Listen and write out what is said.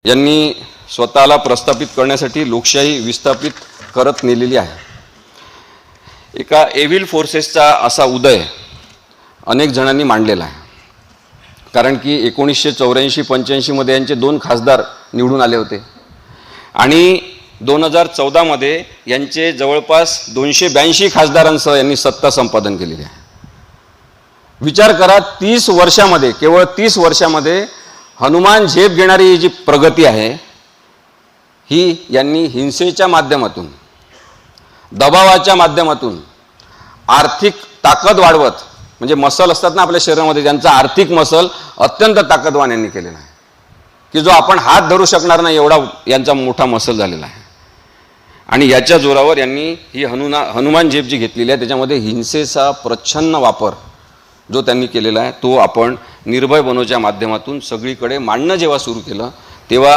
यांनी स्वतःला प्रस्थापित करण्यासाठी लोकशाही विस्थापित करत नेलेली आहे। एका एव्हिल फोर्सेसचा असा उदय अनेक जणांनी मांडलेला आहे। कारण की 1984-85 मध्ये यांचे 2 खासदार निवडून आले होते आणि 2014 मध्ये यांचे जवळपास 282 खासदारांसह यांनी सत्ता संपादन केलेली आहे। विचार करा, 30 वर्षामध्ये, केवळ 30 वर्षामध्ये हनुमान झेप घेणारी जी प्रगती आहे ही यांनी हिंसेच्या माध्यमातून, दबावाच्या माध्यमातून, आर्थिक ताकद वाढवत, म्हणजे मसल असतात ना आपल्या शरीरामध्ये, त्यांचा आर्थिक मसल अत्यंत ताकदवान यांनी केलेला आहे की जो आपण हात धरू शकणार नाही एवढा यांचा मोठा मसल झालेला आहे। आणि याच्या जोरावर यांनी ही हनुमान झेप जी घेतलेली आहे त्याच्यामध्ये हिंसेचा प्रच्छन्न वापर जो त्यांनी केलेला आहे तो आपण निर्भय बनोच्या माध्यमातून सगळीकडे मांडणं जेव्हा सुरू केलं तेव्हा